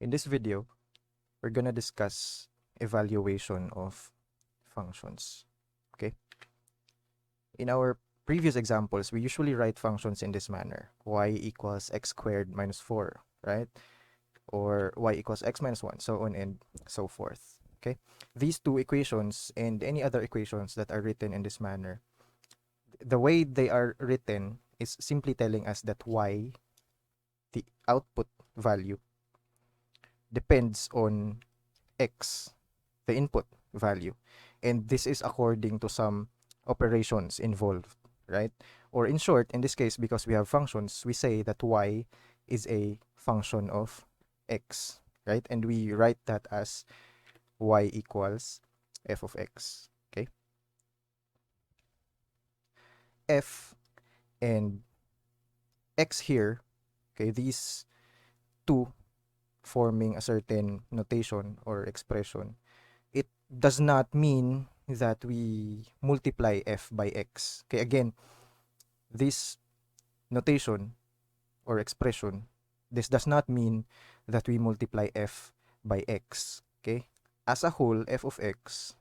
In this video, we're gonna discuss evaluation of functions. Okay. In our previous examples, we usually write functions in this manner: y equals x squared minus 4, right? Or y equals x minus 1, so on and so forth. Okay. These two equations and any other equations that are written in this manner, the way they are written is simply telling us that y, the output value, depends on x, the input value. And this is according to some operations involved, right? Or in short, in this case, because we have functions, we say that y is a function of x, right? And we write that as y equals f of x, okay? F and x here, okay, these two forming a certain notation or expression, it does not mean that we multiply f by x. Okay, again, this notation or expression, this does not mean that we multiply f by x. Okay, as a whole, f of x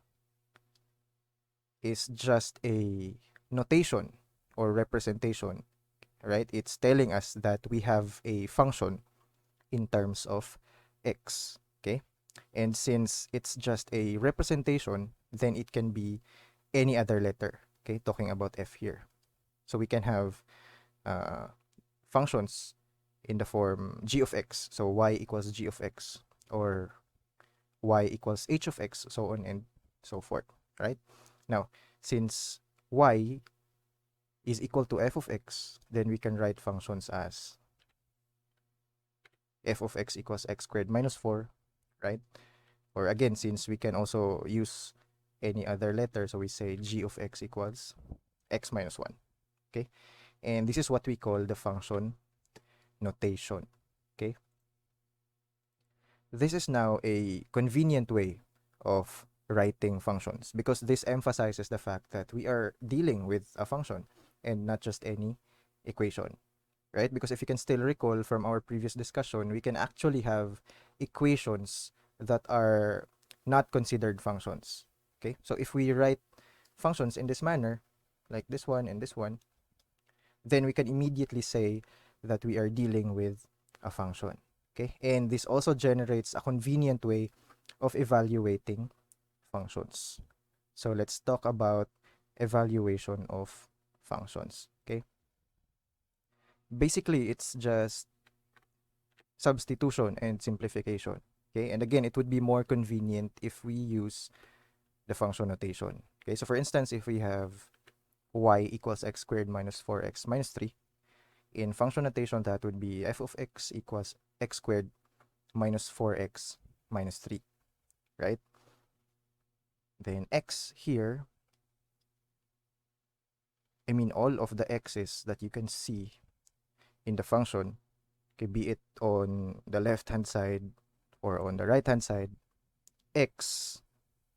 is just a notation or representation, right? It's telling us that we have a function in terms of x. Okay, and since it's just a representation, then it can be any other letter. Okay, talking about f here. So we can have functions in the form g of x. So y equals g of x, or y equals h of x, so on and so forth, right? Now, since y is equal to f of x, then we can write functions as f of x equals x squared minus 4, right? Or again, since we can also use any other letter, so we say g of x equals x minus 1, okay? And this is what we call the function notation, okay? This is now a convenient way of writing functions because this emphasizes the fact that we are dealing with a function and not just any equation, right? Because if you can still recall from our previous discussion, we can actually have equations that are not considered functions, okay? So if we write functions in this manner, like this one and this one, then we can immediately say that we are dealing with a function, okay? And this also generates a convenient way of evaluating functions. So let's talk about evaluation of functions, okay? Basically, it's just substitution and simplification, okay? And again, it would be more convenient if we use the function notation, okay? So for instance, if we have y equals x squared minus 4x minus 3, in function notation, that would be f of x equals x squared minus 4x minus 3, right? Then x here, I mean all of the x's that you can see in the function, okay, be it on the left-hand side or on the right-hand side, x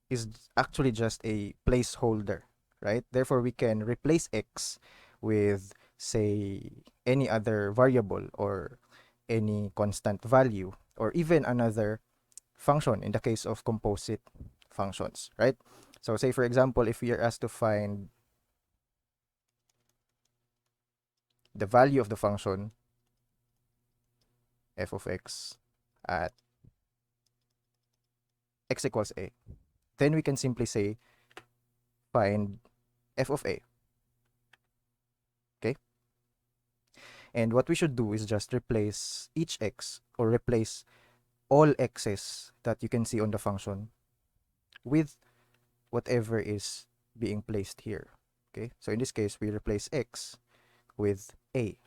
is actually just a placeholder, right? Therefore, we can replace x with, say, any other variable or any constant value or even another function in the case of composite functions, right? So say, for example, if we are asked to find the value of the function f of x at x equals a, then we can simply say find f of a, okay? And what we should do is just replace each x, or replace all x's that you can see on the function with whatever is being placed here, okay? So in this case, we replace x with a,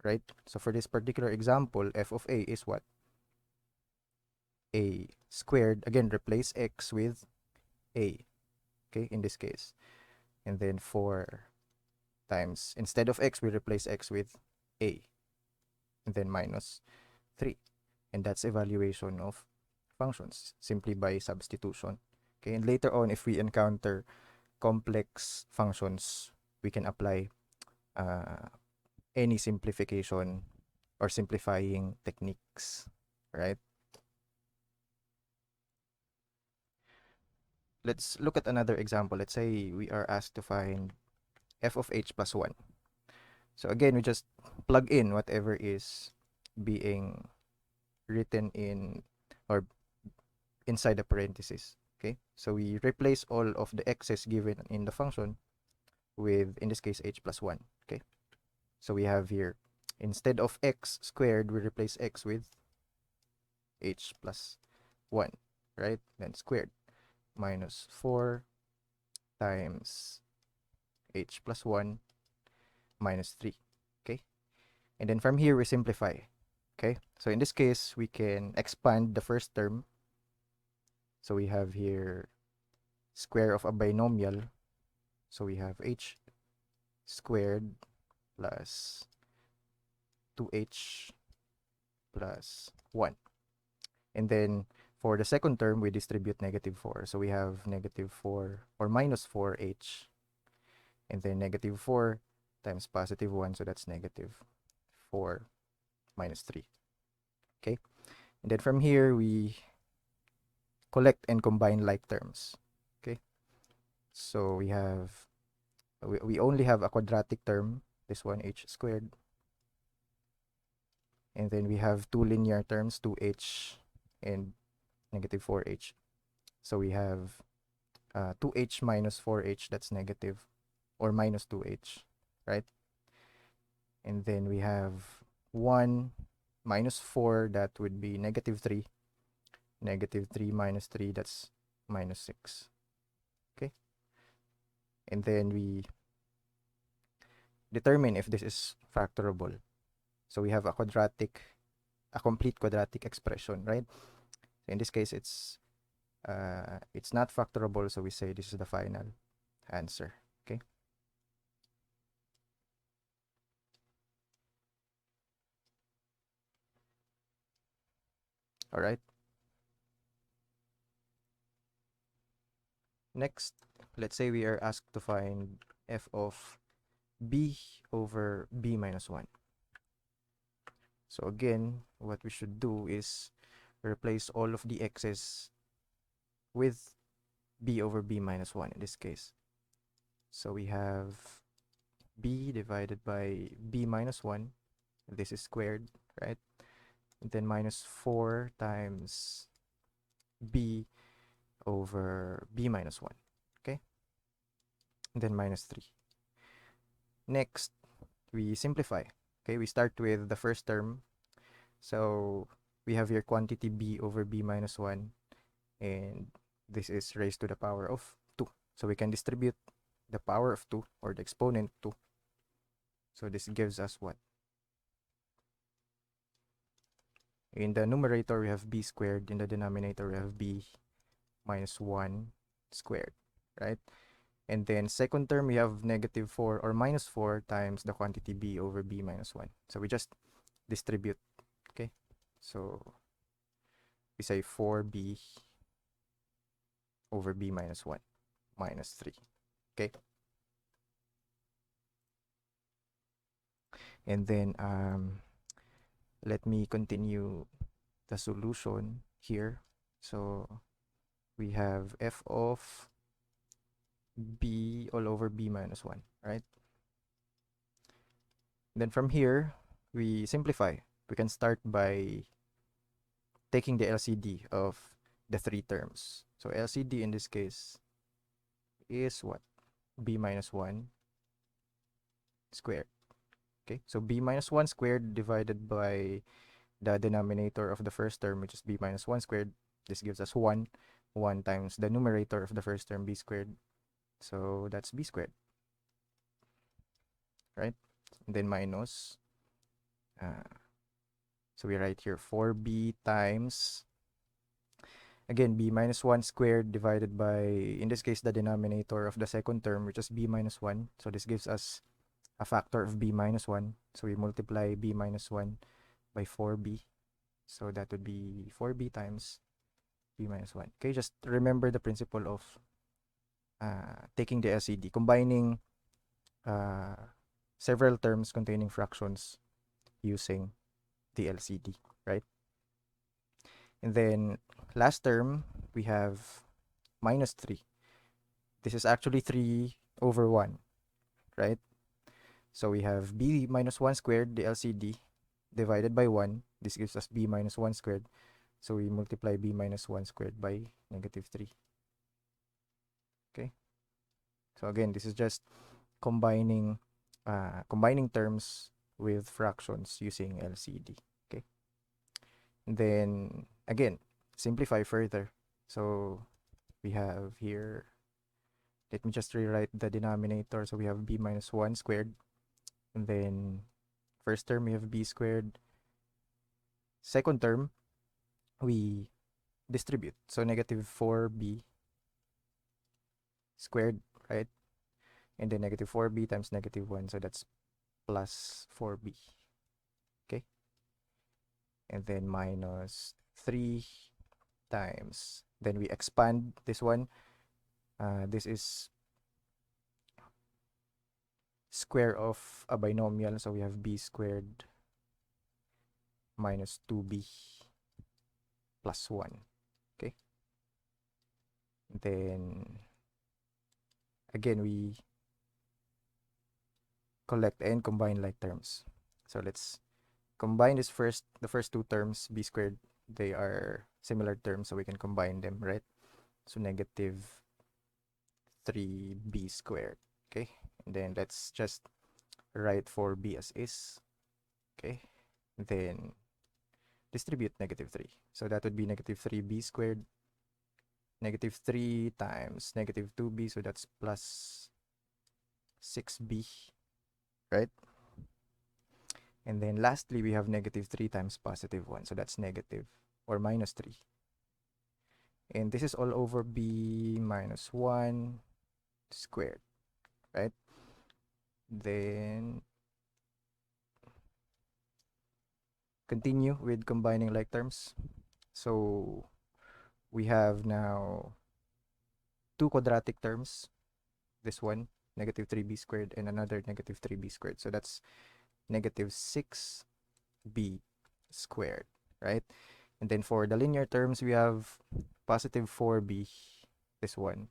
right? So for this particular example, f of a is what? A squared. Again, replace x with a, okay, in this case. And then 4 times, instead of x, we replace x with a, and then minus 3. And that's evaluation of functions simply by substitution, okay? And later on, if we encounter complex functions, we can apply any simplification or simplifying techniques, right? let's look at another example. Let's say we are asked to find f of h plus 1. So again, we just plug in whatever is being written in or inside the parentheses. Okay, so we replace all of the x's given in the function with, in this case, h plus 1. Okay, so we have here, instead of x squared, we replace x with h plus 1, right? Then squared minus 4 times h plus 1 minus 3. Okay, and then from here we simplify. Okay, so in this case we can expand the first term. So we have here square of a binomial, so we have h squared plus 2h plus 1. And then for the second term, we distribute negative 4. So we have negative 4 or minus 4h. And then negative 4 times positive 1. So that's negative 4 minus 3. Okay. And then from here, we collect and combine like terms. Okay. So we have, we only have a quadratic term, this one, h squared. And then we have two linear terms, 2h and negative 4h. So we have 2h minus 4h, that's negative, or minus 2h, right? And then we have 1 minus 4, that would be negative 3. Negative 3 minus 3, that's minus 6. Okay? And then we determine if this is factorable. So we have a complete quadratic expression, right? In this case, it's not factorable, so we say this is the final answer. Okay. All right. Next, let's say we are asked to find f of b over b minus 1. So again, what we should do is replace all of the x's with b over b minus 1 in this case. So we have b divided by b minus 1. This is squared, right? And then minus 4 times b over b minus 1. Okay? And then minus 3. Next, we simplify. Okay, we start with the first term. So we have here quantity b over b minus 1. And this is raised to the power of 2. So we can distribute the power of 2 or the exponent 2. So this gives us what? In the numerator, we have b squared. In the denominator, we have b minus 1 squared, right? And then second term, we have negative 4 or minus 4 times the quantity b over b minus 1. So we just distribute, okay? So we say 4b over b minus 1 minus 3, okay? And then let me continue the solution here. So we have f of b all over b minus 1, right? Then from here, we simplify. We can start by taking the LCD of the three terms. So LCD in this case is what? B minus 1 squared. Okay, so b minus 1 squared divided by the denominator of the first term, which is b minus 1 squared. This gives us 1. 1 times the numerator of the first term, b squared. So that's b squared, right? And then minus, so we write here 4b times, again, b minus 1 squared divided by, in this case, the denominator of the second term, which is b minus 1. So this gives us a factor of b minus 1. So we multiply b minus 1 by 4b. So that would be 4b times b minus 1. Okay, just remember the principle of taking the LCD, combining several terms containing fractions using the LCD, right? And then last term, we have minus 3. this is actually 3 over 1, right? So we have b minus 1 squared, the LCD, divided by 1. This gives us b minus 1 squared. So we multiply b minus 1 squared by negative 3. Okay. So again, this is just combining terms with fractions using LCD. Okay. And then again, simplify further. So we have here, let me just rewrite the denominator. So we have b minus 1 squared. And then first term we have b squared. Second term, we distribute. So negative 4b squared, right? And then negative 4b times negative 1. So that's plus 4b. Okay. And then minus 3 times. Then we expand this one. This is square of a binomial. So we have b squared minus 2b plus 1. Okay. Then again, we collect and combine like terms. So let's combine the first two terms, b squared. They are similar terms, so we can combine them, right? So negative 3b squared. Okay. And then let's just write 4b as is. Okay. Then distribute negative 3. So that would be negative 3b squared. Negative 3 times negative 2b, so that's plus 6b, right? And then lastly, we have negative 3 times positive 1, so that's negative or minus 3. And this is all over b minus 1 squared, right? Then continue with combining like terms. So we have now two quadratic terms. This one, negative 3b squared, and another negative 3b squared. So that's negative 6b squared, right? And then for the linear terms, we have positive 4b, this one,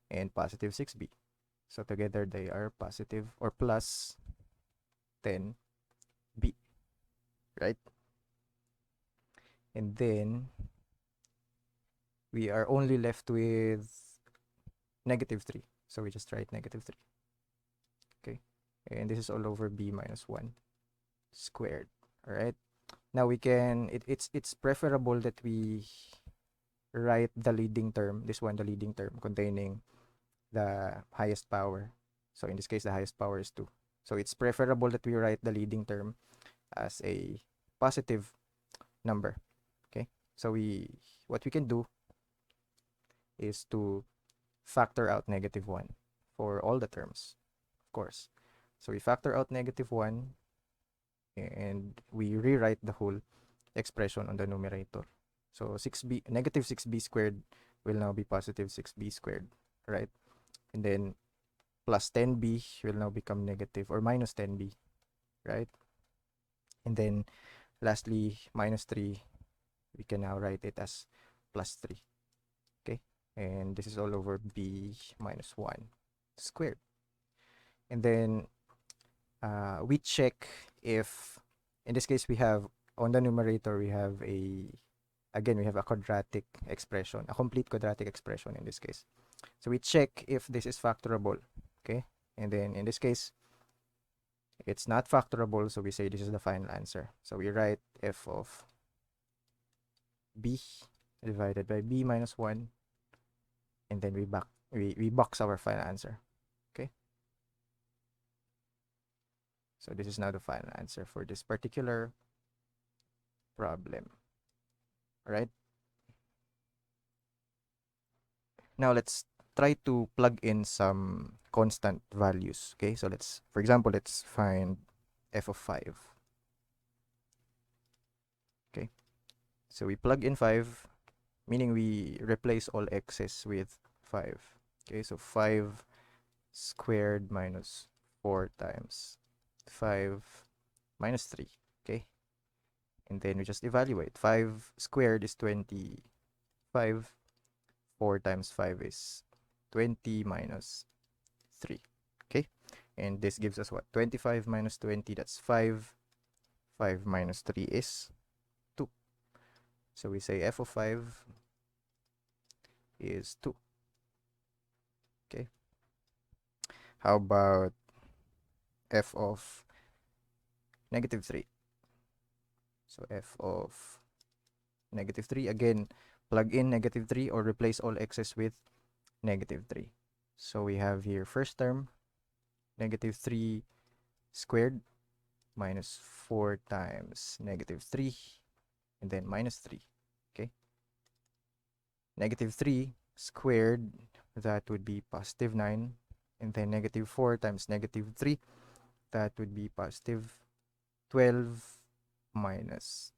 and positive 6b. So together they are positive or plus 10b, right? And then we are only left with negative 3. So we just write negative 3. Okay. And this is all over b minus 1 squared. All right. Now we can, it's preferable that we write the leading term, this one, the leading term containing the highest power. So in this case, the highest power is 2. So it's preferable that we write the leading term as a positive number. Okay. So what we can do is to factor out negative 1 for all the terms, of course. So we factor out negative 1 and we rewrite the whole expression on the numerator. So negative 6b squared will now be positive 6b squared, right? And then plus 10b will now become negative or minus 10b, right? And then lastly, minus 3, we can now write it as plus 3. Okay. And this is all over b minus 1 squared. And then we check if, in this case, we have, on the numerator, we have a quadratic expression, a complete quadratic expression in this case. So we check if this is factorable, okay? And then in this case, it's not factorable, so we say this is the final answer. So we write f of b divided by b minus 1, and then we box our final answer, okay? So this is now the final answer for this particular problem. All right. Now let's try to plug in some constant values. Okay, so for example, let's find f of 5. Okay, so we plug in 5, meaning we replace all x's with 5. Okay, so 5 squared minus 4 times 5 minus 3. Okay, and then we just evaluate. 5 squared is 25. 4 times 5 is 20 minus 3. Okay, and this gives us what? 25 minus 20, that's 5. 5 minus 3 is 2. So we say f of 5 is 2. Okay, how about f of negative 3? So f of negative 3, again, plug in negative 3 or replace all x's with negative 3. So we have here first term, negative 3 squared minus 4 times negative 3, and then minus 3. Okay, negative 3 squared, that would be positive 9, and then negative 4 times negative 3, that would be positive 12 minus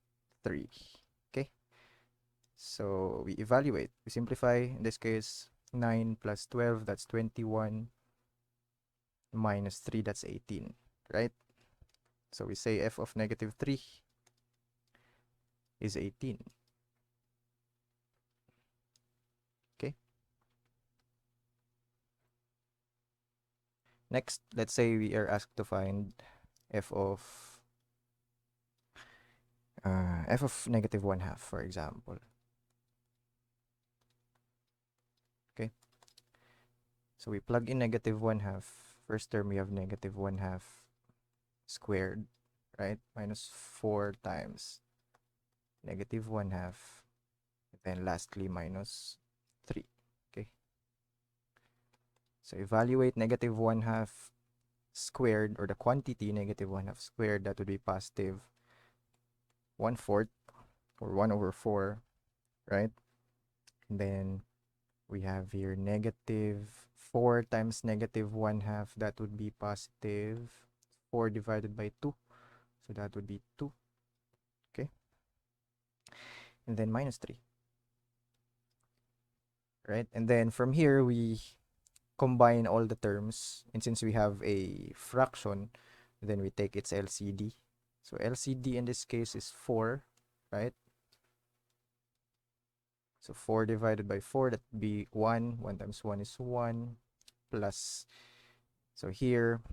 3. Okay, so we evaluate, we simplify. In this case, 9 plus 12, that's 21, minus 3, that's 18, right? So we say f of negative 3 is 18. Okay, next, let's say we are asked to find f of negative 1/2, for example. Okay, so we plug in negative 1/2. First term, we have negative 1/2 squared, right? Minus 4 times negative 1/2, and then lastly minus 3. Okay, so evaluate negative 1/2 squared, or the quantity negative 1/2 squared, that would be positive 1/4 or 1/4, right? And then we have here negative 4 times negative 1/2, that would be positive 4 divided by 2, so that would be 2. Okay, and then minus 3, right? And then from here we combine all the terms, and since we have a fraction, then we take its LCD. So LCD in this case is 4, right? So 4 divided by 4, that would be 1. 1 times 1 is 1, plus, so here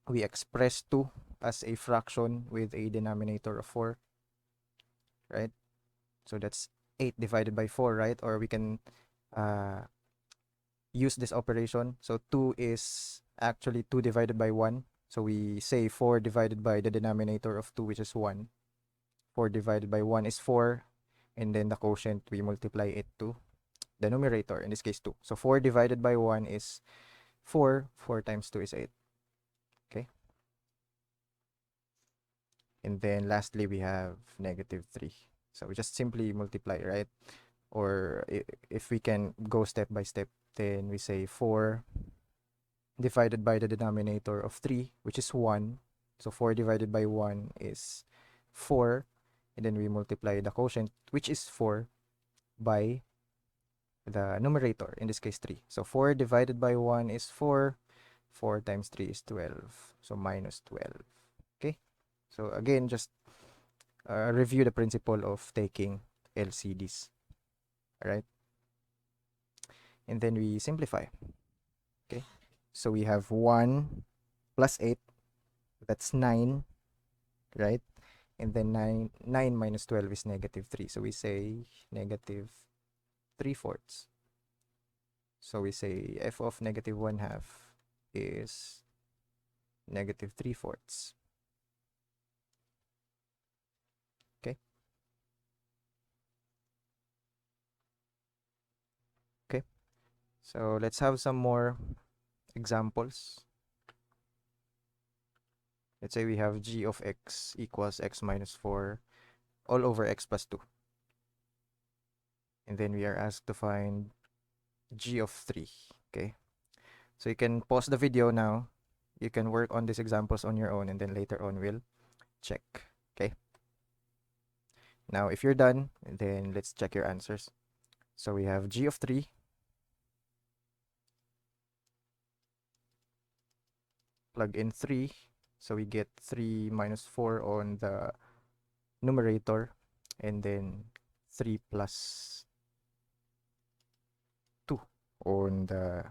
we express 2 as a fraction with a denominator of 4, right? So that's 8 divided by 4, right? Or we can use this operation. So 2 is actually 2 divided by 1. So we say 4 divided by the denominator of 2, which is 1. 4 divided by 1 is 4. And then the quotient, we multiply it to the numerator, in this case 2. So 4 divided by 1 is 4. 4 times 2 is 8. Okay. And then lastly, we have negative 3. So we just simply multiply, right? Or if we can go step by step, then we say 4 divided by the denominator of 3, which is 1. So 4 divided by 1 is 4. And then we multiply the quotient, which is 4, by the numerator, in this case 3. So 4 divided by 1 is 4. 4 times 3 is 12. So minus 12. Okay. So again, just review the principle of taking LCDs. All right. And then we simplify. Okay. So we have 1 plus 8. That's 9. Right. And then 9 minus 12 is negative 3. So we say negative 3/4. So we say f of negative 1/2 is negative 3/4. Okay. Okay. So let's have some more examples. Let's say we have g of x equals x minus 4 all over x plus 2. And then we are asked to find g of 3. Okay. So you can pause the video now. You can work on these examples on your own, and then later on we'll check. Okay. Now, if you're done, then let's check your answers. So we have g of 3. Plug in 3. So we get 3 minus 4 on the numerator, and then 3 plus 2 on the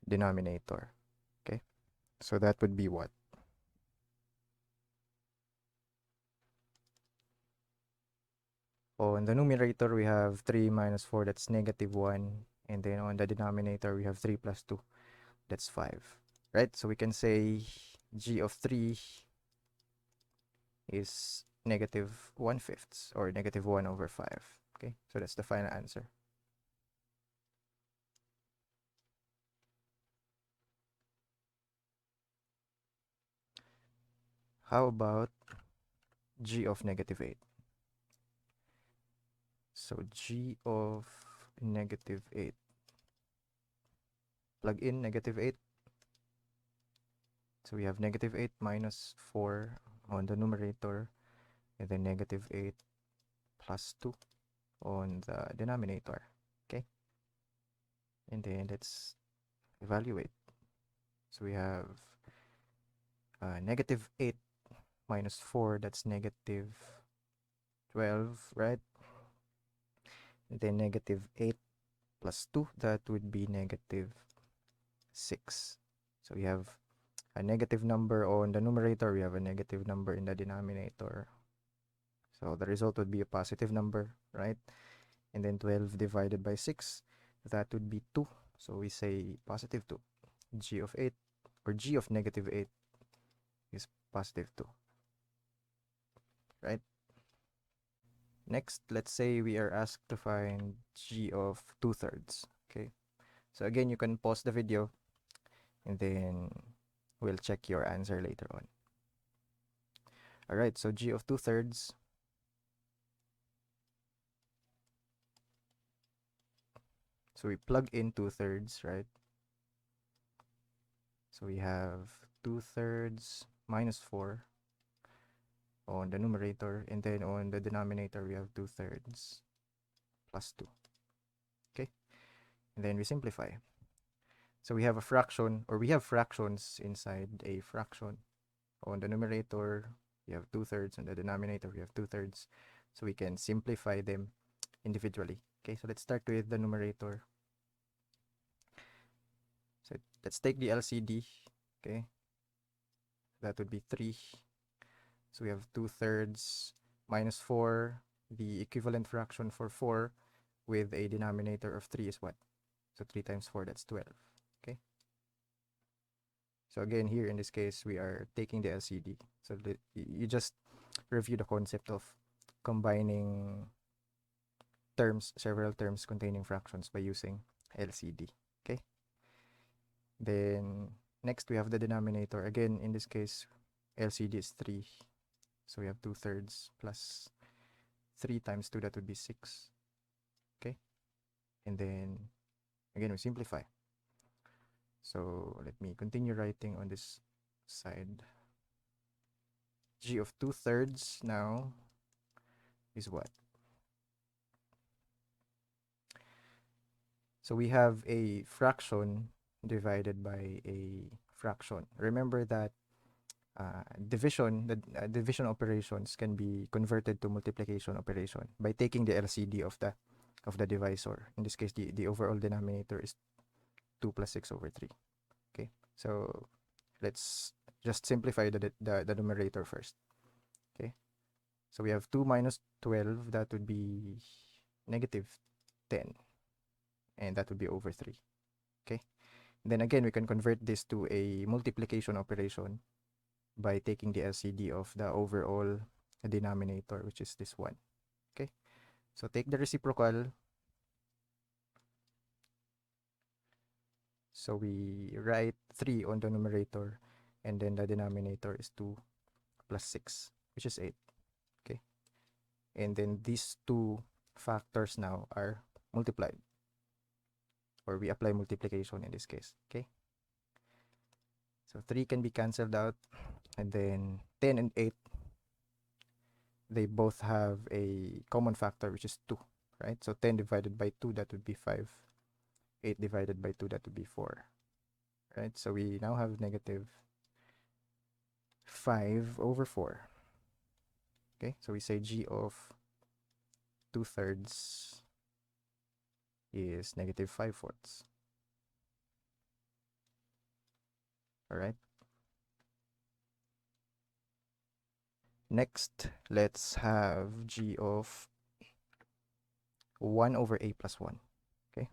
denominator. Okay, so that would be what? On the numerator, we have 3 minus 4, that's negative 1. And then on the denominator, we have 3 plus 2, that's 5. Right? So we can say g of 3 is negative 1/5 or negative 1 over 5. Okay, so that's the final answer. How about g of negative 8? So g of negative 8. Plug in negative 8. So we have negative 8 minus 4 on the numerator, and then negative 8 plus 2 on the denominator. Okay, and then let's evaluate. So we have negative 8 minus 4, that's negative 12, right? And then negative 8 plus 2, that would be negative 6. So we have a negative number on the numerator, we have a negative number in the denominator. So the result would be a positive number, right? And then 12 divided by 6, that would be 2. So we say positive 2. G of 8, or g of negative 8 is positive 2, right? Next, let's say we are asked to find g of 2/3. Okay, so again, you can pause the video and then we'll check your answer later on. All right, so g of 2/3. So we plug in 2/3, right? So we have 2/3 minus 4 on the numerator, and then on the denominator we have 2/3 plus 2. Okay, and then we simplify. So we have a fraction, or we have fractions inside a fraction. On the numerator we have 2/3, on the denominator we have 2/3, so we can simplify them individually. Okay, so let's start with the numerator. So let's take the LCD. Okay, that would be 3. So we have 2/3 minus 4. The equivalent fraction for 4 with a denominator of 3 is what? So 3 times 4, that's 12. Okay, so again, here in this case, we are taking the LCD. So you just review the concept of combining terms, several terms containing fractions by using LCD. Okay, then next we have the denominator. Again, in this case, LCD is 3. So we have 2/3 plus 3 times 2, that would be 6. Okay, and then again, we simplify. So let me continue writing on this side. G of 2/3 now is what? So we have a fraction divided by a fraction. Remember that division operations can be converted to multiplication operation by taking the LCD of the divisor. In this case, the overall denominator is 2 plus 6 over 3. Okay, so let's just simplify the numerator first. Okay, so we have 2 minus 12, that would be negative 10, and that would be over 3. Okay, then again, we can convert this to a multiplication operation by taking the LCD of the overall denominator, which is this one. Okay, so take the reciprocal. So we write 3 on the numerator, and then the denominator is 2 plus 6, which is 8. Okay, and then these two factors now are multiplied, or we apply multiplication in this case. Okay, so 3 can be cancelled out, and then 10 and 8, they both have a common factor, which is 2, right? So 10 divided by 2, that would be 5. 8 divided by 2, that would be 4, right? So we now have negative 5 over 4. Okay, so we say g of 2/3 is negative 5/4. All right. Next, let's have g of 1 over a plus 1. Okay.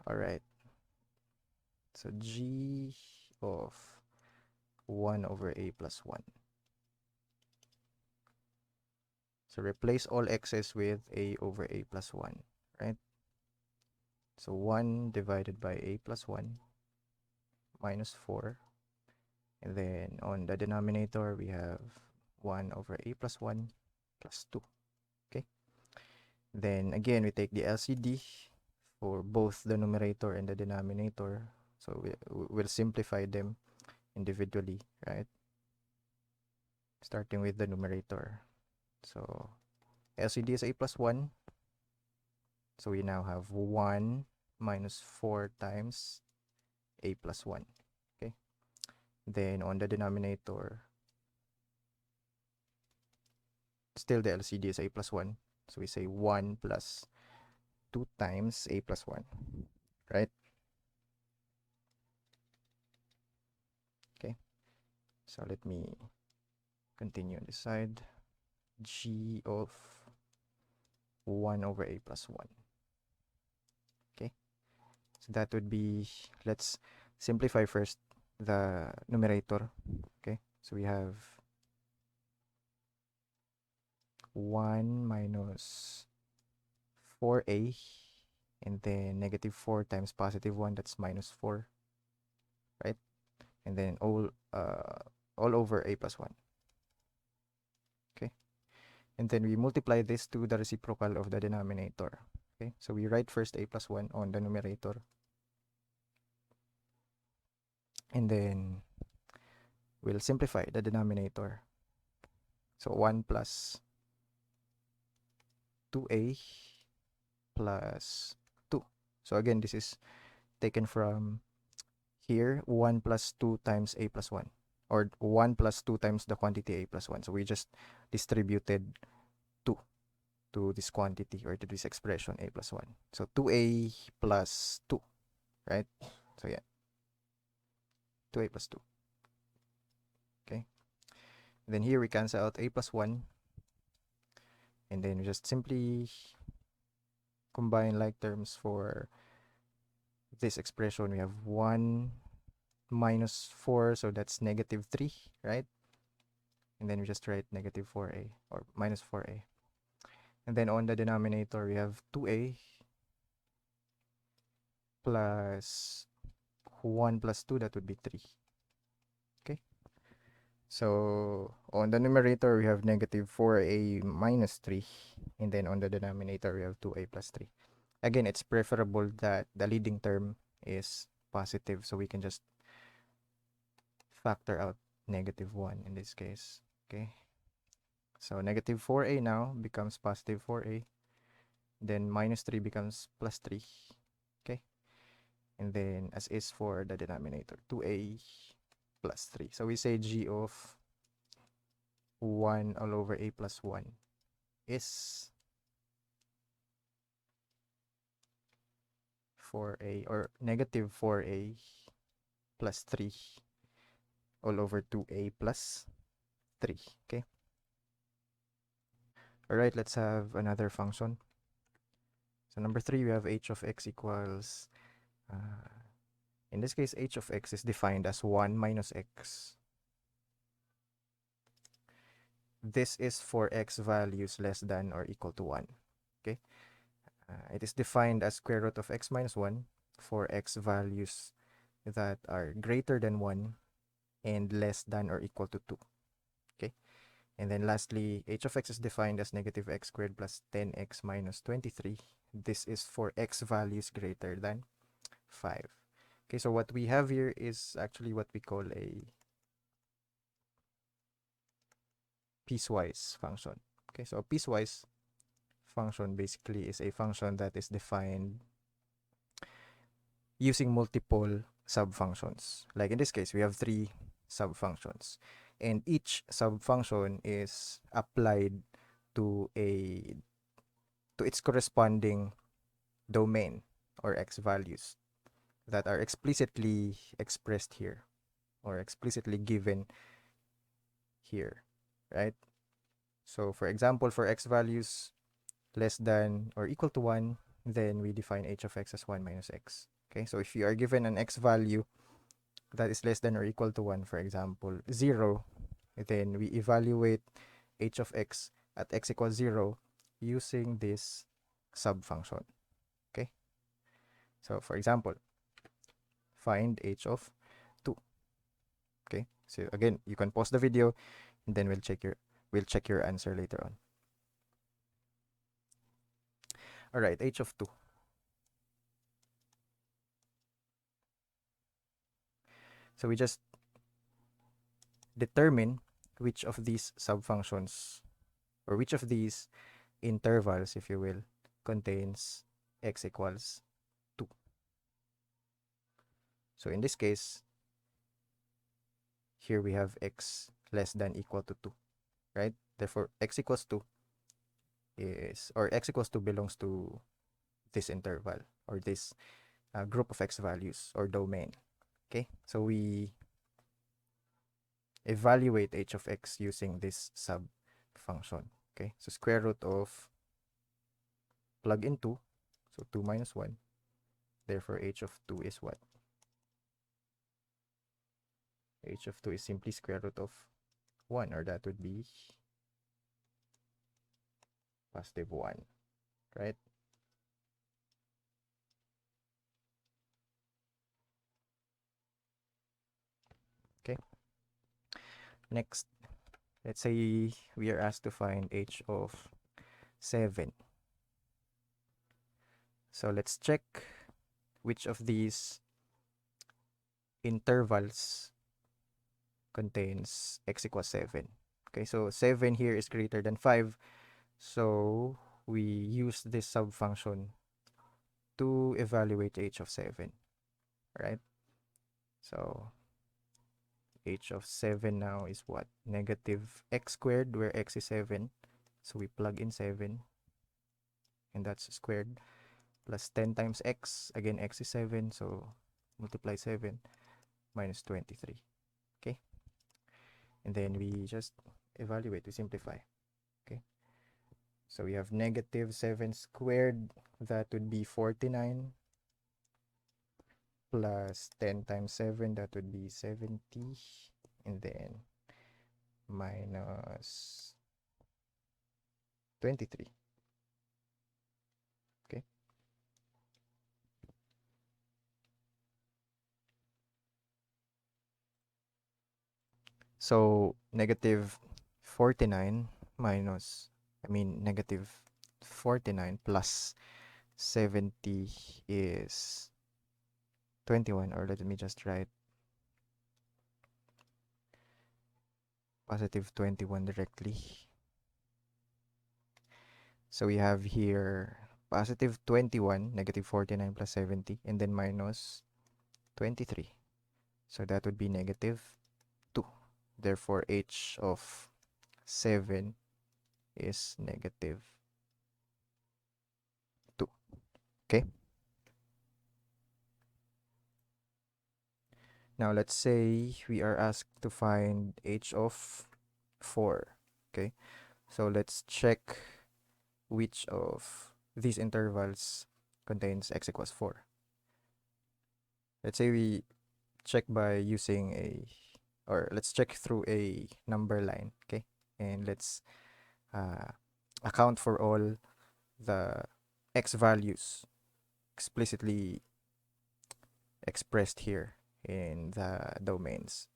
All right. So g of 1 over a plus 1. So replace all x's with a over a plus 1, right? So 1 divided by a plus 1 minus 4. And then on the denominator, we have 1 over a plus 1 plus 2. Okay. Then again, we take the LCD for both the numerator and the denominator. So we'll simplify them individually, right? Starting with the numerator. So LCD is a plus 1. So we now have 1 minus 4 times a plus 1. Okay. Then on the denominator, still the LCD is a plus 1. So we say 1 plus 2 times a plus 1, right? Okay. So let me continue on this side. G of 1 over a plus 1. Okay. So that would be, let's simplify first the numerator. Okay. So we have 1 minus 4a, and then negative 4 times positive 1, that's minus 4, right? And then all over a plus 1. Okay. And then we multiply this to the reciprocal of the denominator. Okay. So we write first a plus 1 on the numerator. And then we'll simplify the denominator. So 1 plus 2a plus 2. So again, this is taken from here, 1 plus 2 times a plus 1. Or 1 plus 2 times the quantity a plus 1. So we just distributed 2 to this quantity, or to this expression a plus 1. So 2a plus 2, right? So yeah, 2a plus 2. Okay. And then here we cancel out a plus 1. And then we just simply combine like terms for this expression. We have 1 minus 4, so that's negative 3, right? And then we just write negative 4a, or minus 4a. And then on the denominator, we have 2a plus 1 plus 2, that would be 3. Okay. So on the numerator, we have negative 4a minus 3. And then on the denominator, we have 2a plus 3. Again, it's preferable that the leading term is positive, so we can just factor out negative 1 in this case. Okay. So negative 4a now becomes positive 4a. Then minus 3 becomes plus 3. Okay. And then as is for the denominator, 2a plus 3. So we say g of 1 all over a plus 1 is 4a, or negative 4a plus 3 all over 2a plus 3. Okay. All right, let's have another function. So number 3, we have h of x equals, in this case, h of x is defined as 1 minus x. This is for x values less than or equal to 1. Okay. It is defined as square root of x minus 1 for x values that are greater than 1 and less than or equal to 2. Okay. And then lastly, h of x is defined as negative x squared plus 10x minus 23. This is for x values greater than 5. Okay, so what we have here is actually what we call a piecewise function. Okay, so a piecewise function basically is a function that is defined using multiple subfunctions. Like in this case, we have 3 subfunctions, and each subfunction is applied to its corresponding domain or x values that are explicitly expressed here or explicitly given here, right? So for example, for x values less than or equal to 1, then we define h of x as 1 minus x. Okay, so if you are given an x value that is less than or equal to 1, for example, 0, then we evaluate h of x at x equals 0 using this subfunction. Okay, so for example, find h of 2. Okay, so again, you can pause the video and then we'll check your answer later on. All right, h of 2. So we just determine which of these subfunctions or which of these intervals, if you will, contains x equals 2. So in this case, here we have x less than equal to 2, right? Therefore, x equals 2 is, or x equals 2 belongs to this interval or this group of x values or domain. Okay, so we evaluate h of x using this sub function. Okay, so square root of plug in 2, so 2 minus 1. Therefore, h of 2 is what? H of 2 is simply square root of 1, or that would be positive 1, right? Okay. Next, let's say we are asked to find h of 7. So let's check which of these intervals contains x equals 7. Okay, so 7 here is greater than 5. So we use this subfunction to evaluate h of 7, right? So h of 7 now is what? Negative x squared, where x is 7. So we plug in 7, and that's squared, plus 10 times x, again x is 7, so multiply 7, minus 23. Okay, and then we just evaluate, we simplify. Okay, so we have negative 7 squared, that would be 49, plus 10 times 7, that would be 70, and then minus 23. Okay, so negative 49 minus, negative 49 plus 70 is 21, or let me just write positive 21 directly. So we have here positive 21, negative 49 plus 70, and then minus 23. So that would be negative 2. Therefore, h of 7 is negative 2. Okay? Now, let's say we are asked to find h of 4. Okay? So let's check which of these intervals contains x equals 4. Let's say we check by using let's check through a number line, okay? And let's account for all the x values explicitly expressed here in the domains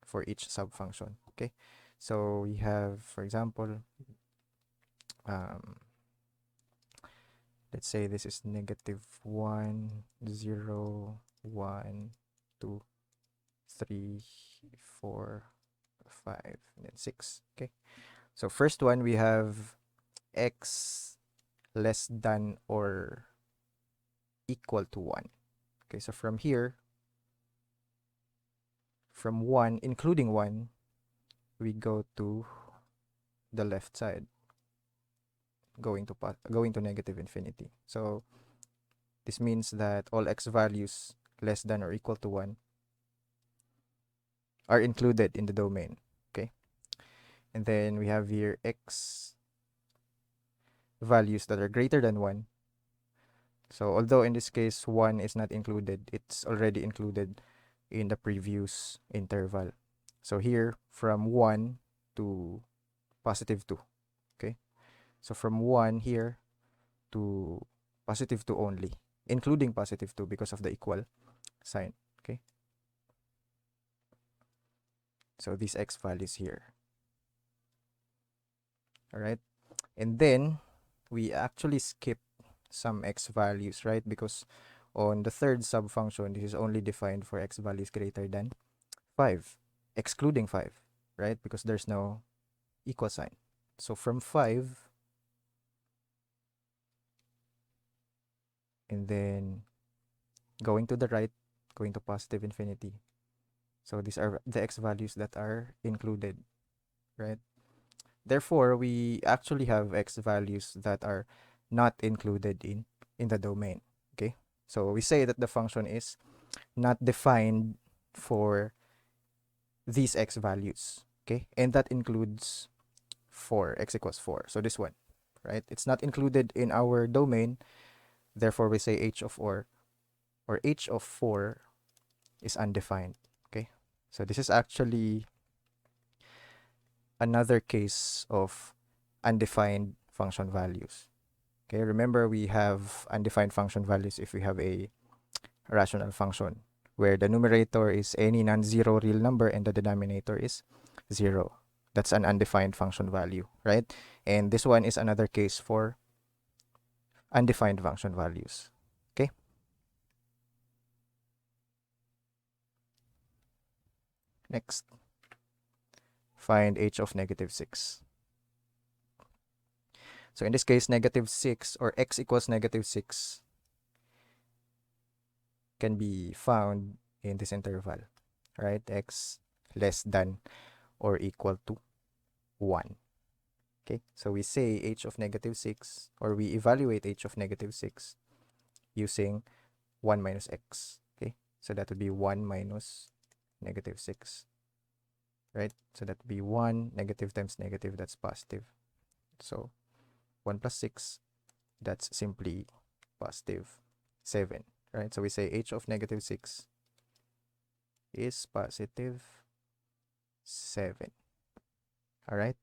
for each subfunction, okay? So we have, for example, let's say this is negative 1, 0, 1, 2, 3, 4, 5, and then 6. Okay. So first one, we have x less than or equal to 1. Okay, so from here, from 1, including 1, we go to the left side, going to negative infinity. So This means that all x values less than or equal to 1 are included in the domain. Okay. And then we have here x values that are greater than 1. So although in this case 1 is not included, it's already included in the previous interval. So here from 1 to positive 2. Okay. So from 1 here to positive 2 only, including positive 2 because of the equal sign. Okay. So these x values here. All right. And then we actually skip some x values, right? Because on the third subfunction, this is only defined for x values greater than 5, excluding 5, right? Because there's no equal sign. So from 5, and then going to the right, going to positive infinity. So these are the x values that are included, right? Therefore, we actually have x values that are not included in the domain, okay? So we say that the function is not defined for these x values, okay? And that includes 4, x equals 4. So this one, right? It's not included in our domain. Therefore, we say h of 4 or h of 4 is undefined, okay? So this is actually another case of undefined function values. Okay, remember we have undefined function values if we have a rational function where the numerator is any non-zero real number and the denominator is 0. That's an undefined function value, right? And this one is another case for undefined function values. Okay? Next, find h of negative 6. So in this case, negative 6 or x equals negative 6 can be found in this interval, right? X less than or equal to 1. Okay, so we say h of negative 6, or we evaluate h of negative 6 using 1 minus x. Okay, so that would be 1 minus negative 6, right? So that would be 1, negative times negative, that's positive. So 1 plus 6, that's simply positive 7, right? So we say h of negative 6 is positive 7. All right.